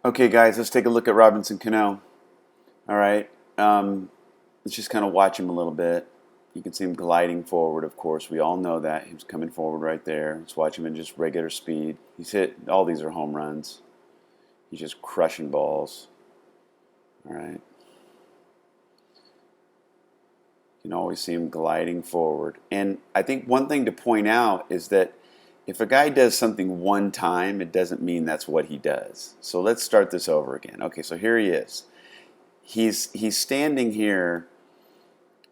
Okay, guys, let's take a look at Robinson Cano. All right, let's just kind of watch him a little bit. You can see him gliding forward, of course. We all know that. He's coming forward right there. Let's watch him in just regular speed. He's hit, all these are home runs. He's just crushing balls. All right. You can always see him gliding forward. And I think one thing to point out is that if a guy does something one time, it doesn't mean that's what he does. So let's start this over again. Okay, so here he is. He's standing here.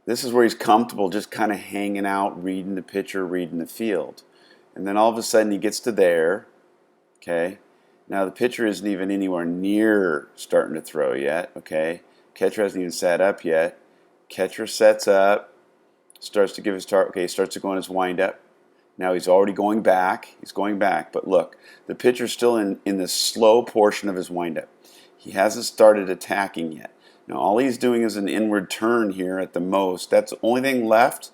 This is where he's comfortable, just kind of hanging out, reading the pitcher, reading the field. And then all of a sudden he gets to there. Okay. Now the pitcher isn't even anywhere near starting to throw yet. Okay. Catcher hasn't even sat up yet. Catcher sets up, starts to give his start. Okay, he starts to go on his windup. Now he's already going back. He's going back. But look, the pitcher's still in the slow portion of his windup. He hasn't started attacking yet. Now all he's doing is an inward turn here at the most. That's the only thing left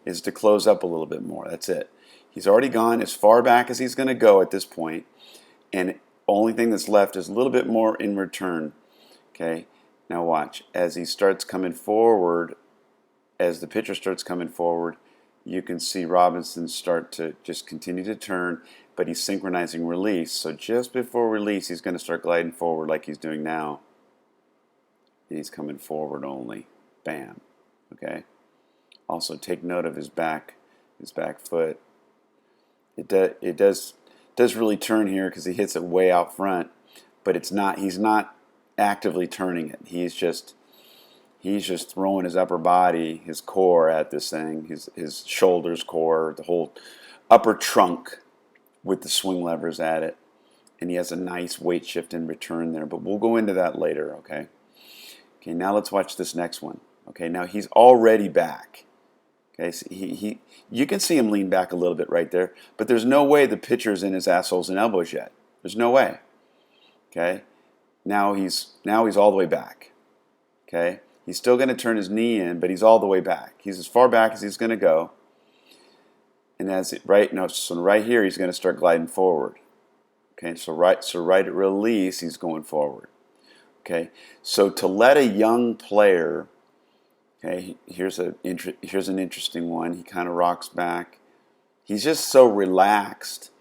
is to close up a little bit more. That's it. He's already gone as far back as he's going to go at this point. And the only thing that's left is a little bit more inward turn. Okay. Now watch, as he starts coming forward, as the pitcher starts coming forward, you can see Robinson start to just continue to turn, but he's synchronizing release. So just before release, he's going to start gliding forward like he's doing now. He's coming forward only. Bam. Okay. Also take note of his back foot. It does really turn here because he hits it way out front, but it's not. He's not actively turning it. He's just throwing his upper body, his core at this thing, his shoulders, core, the whole upper trunk with the swing levers at it. And he has a nice weight shift in return there, but we'll go into that later, okay? Okay, now let's watch this next one. Okay, now he's already back. Okay, so you can see him lean back a little bit right there, but there's no way the pitcher's in his assholes and elbows yet. There's no way. Okay? Now he's all the way back. Okay? He's still going to turn his knee in, but he's all the way back. He's as far back as he's going to go. And so right here he's going to start gliding forward. Okay? So right at release he's going forward. Okay? So to let a young player, okay, here's an interesting one. He kind of rocks back. He's just so relaxed.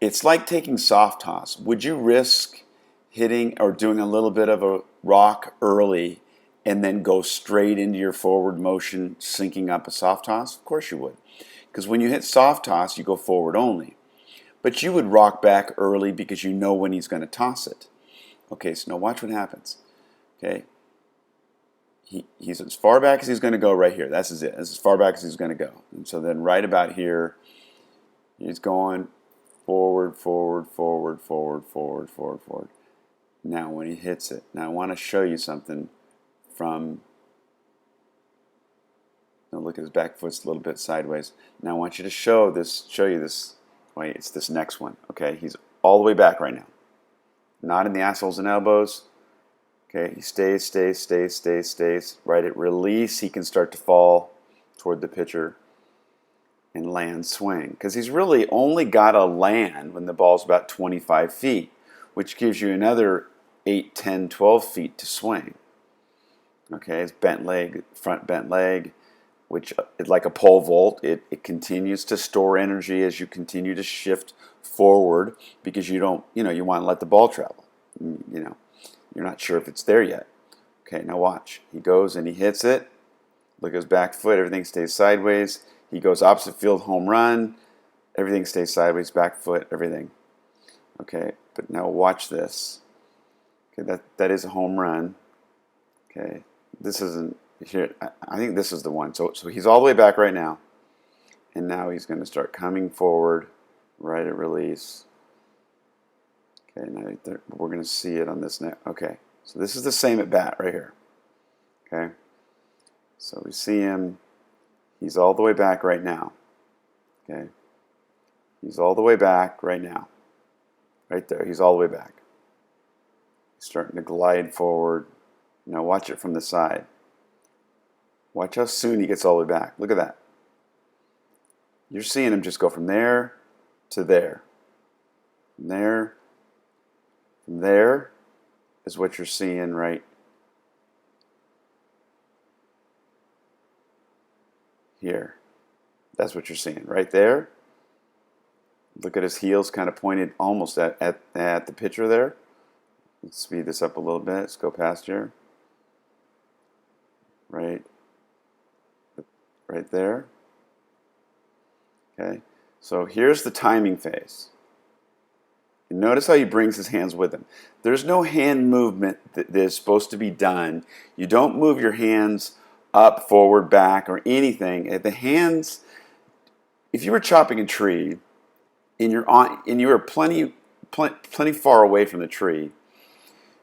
It's like taking soft toss. Would you risk hitting or doing a little bit of a rock early and then go straight into your forward motion, syncing up a soft toss? Of course you would. Because when you hit soft toss, you go forward only. But you would rock back early because you know when he's going to toss it. Okay, so now watch what happens. Okay, he's as far back as he's going to go right here. That's it. That's as far back as he's going to go. And so then right about here, he's going forward, forward, forward, forward, forward, forward, forward. Now when he hits it, now I want to show you something from, now look at his back foot's a little bit sideways. Now I want you to show you this, wait, it's this next one. Okay, he's all the way back right now. Not in the assholes and elbows. Okay, he stays. Right at release, he can start to fall toward the pitcher and land swing. Because he's really only got to land when the ball's about 25 feet, which gives you another 8, 10, 12 feet to swing. Okay, it's bent leg, front bent leg, which is like a pole vault. It continues to store energy as you continue to shift forward because you want to let the ball travel. You're not sure if it's there yet. Okay, now watch. He goes and he hits it. Look at his back foot. Everything stays sideways. He goes opposite field, home run. Everything stays sideways, back foot, everything. Okay, but now watch this. Okay, that is a home run. Okay, this isn't here. I think this is the one. So he's all the way back right now, and now he's going to start coming forward, right at release. Okay, now we're going to see it on this net. Okay, so this is the same at bat right here. Okay, so we see him. He's all the way back right now. Okay, he's all the way back right now. Right there, he's all the way back. He's starting to glide forward. Now watch it from the side. Watch how soon he gets all the way back. Look at that. You're seeing him just go from there to there. From There is what you're seeing right here. That's what you're seeing right there. Look at his heels kind of pointed almost at the pitcher there. Let's speed this up a little bit. Let's go past here. Right there. Okay, so here's the timing phase. And notice how he brings his hands with him. There's no hand movement that is supposed to be done. You don't move your hands up, forward, back, or anything. The hands, if you were chopping a tree and you were plenty far away from the tree,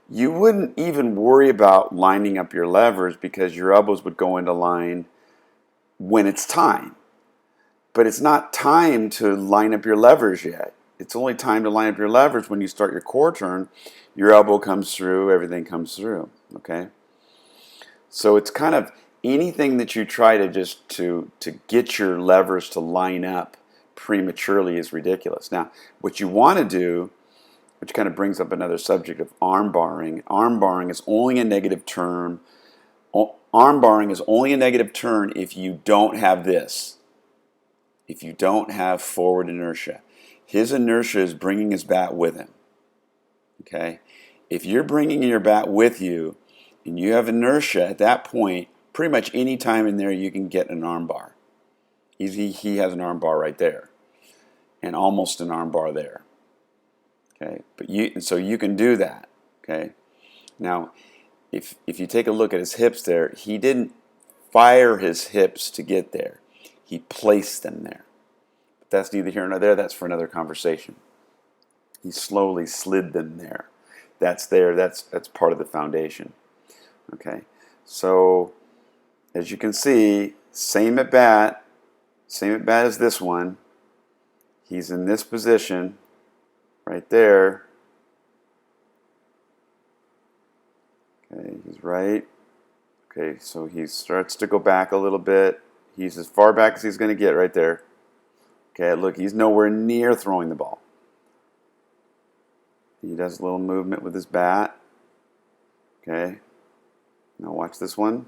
you wouldn't even worry about lining up your levers because your elbows would go into line when it's time. But it's not time to line up your levers yet. It's only time to line up your levers when you start your core turn. Your elbow comes through, everything comes through, okay? So it's kind of anything that you try to just to get your levers to line up prematurely is ridiculous. Now, what you want to do, which kind of brings up another subject of arm barring. Arm barring is only a negative turn. Arm barring is only a negative turn if you don't have this. If you don't have forward inertia. His inertia is bringing his bat with him. Okay? If you're bringing your bat with you and you have inertia at that point, pretty much any time in there you can get an arm bar. He has an arm bar right there and almost an arm bar there. Okay? So you can do that. Okay? Now, if you take a look at his hips there, he didn't fire his hips to get there. He placed them there. But that's neither here nor there. That's for another conversation. He slowly slid them there. That's there. That's part of the foundation. Okay. So as you can see, same at bat as this one. He's in this position right there. Okay, he's right. Okay, so he starts to go back a little bit. He's as far back as he's going to get right there. Okay, look, he's nowhere near throwing the ball. He does a little movement with his bat. Okay, now watch this one.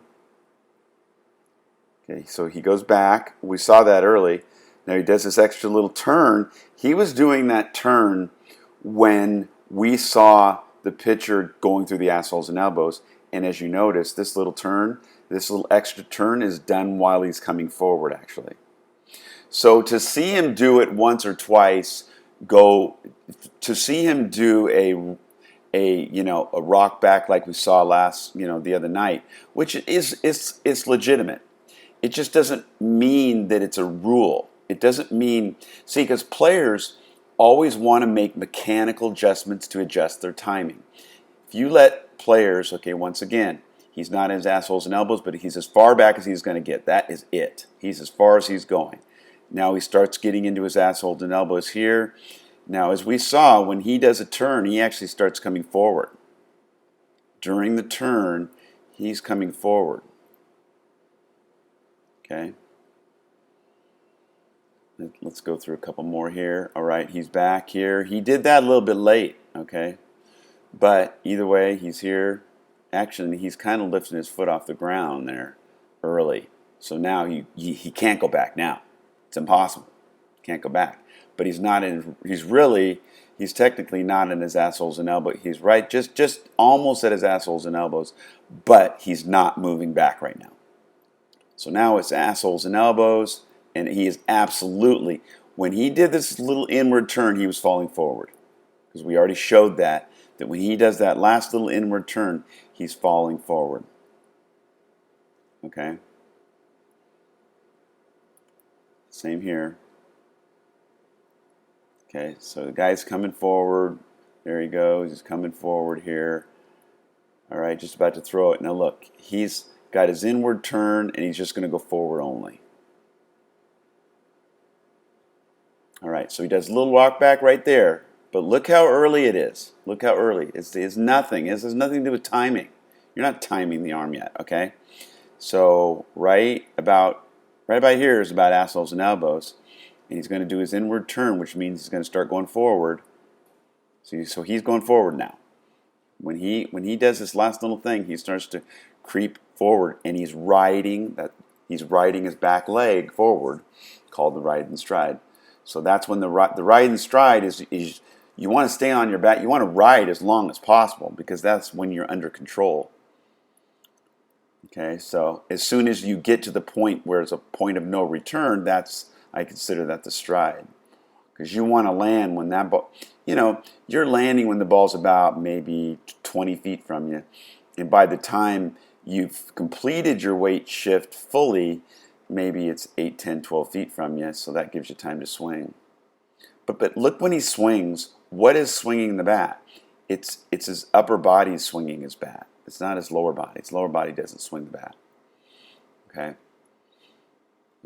Okay, so he goes back. We saw that early. Now he does this extra little turn. He was doing that turn when we saw the pitcher going through the assholes and elbows. And as you notice, this little turn, this little extra turn is done while he's coming forward, actually. So to see him do it once or twice, to see him do a rock back like we saw the other night, which is legitimate. It just doesn't mean that it's a rule. It doesn't mean, see, because players always want to make mechanical adjustments to adjust their timing. If you let players, okay, once again, he's not in his assholes and elbows, but he's as far back as he's going to get. That is it. He's as far as he's going. Now he starts getting into his assholes and elbows here. Now, as we saw, when he does a turn, he actually starts coming forward. During the turn, he's coming forward. Okay. Let's go through a couple more here. All right, he's back here. He did that a little bit late, okay? But either way, he's here. Actually, he's kind of lifting his foot off the ground there early. So now he can't go back now. It's impossible. Can't go back. But he's technically not in his assholes and elbows. He's right, just almost at his assholes and elbows, but he's not moving back right now. So now it's assholes and elbows, and he is absolutely, when he did this little inward turn, he was falling forward. Because we already showed that when he does that last little inward turn, he's falling forward. Okay? Same here. Okay, so the guy's coming forward. There he goes. He's coming forward here. All right, just about to throw it. Now look, he's got his inward turn, and he's just going to go forward only. All right, so he does a little walk back right there. But look how early it is. Look how early. It's nothing. This has nothing to do with timing. You're not timing the arm yet, okay? So right about here is about assholes and elbows. And he's going to do his inward turn, which means he's going to start going forward. So he's going forward now. When he does this last little thing, he starts to creep forward, and he's riding his back leg forward, called the ride and stride. So that's when the ride and stride is you want to stay on your back. You want to ride as long as possible because that's when you're under control. Okay, so as soon as you get to the point where it's a point of no return, I consider that the stride. Because you want to land when that ball, you're landing when the ball's about maybe 20 feet from you. And by the time you've completed your weight shift fully, maybe it's 8, 10, 12 feet from you, so that gives you time to swing. But look when he swings, what is swinging the bat? It's his upper body swinging his bat. It's not his lower body. His lower body doesn't swing the bat.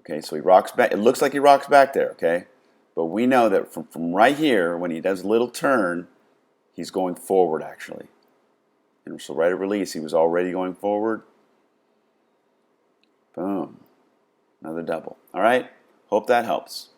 Okay, so he rocks back. It looks like he rocks back there, okay? But we know that from right here, when he does a little turn, he's going forward, actually. And so right at release, he was already going forward. Boom. Another double. All right? Hope that helps.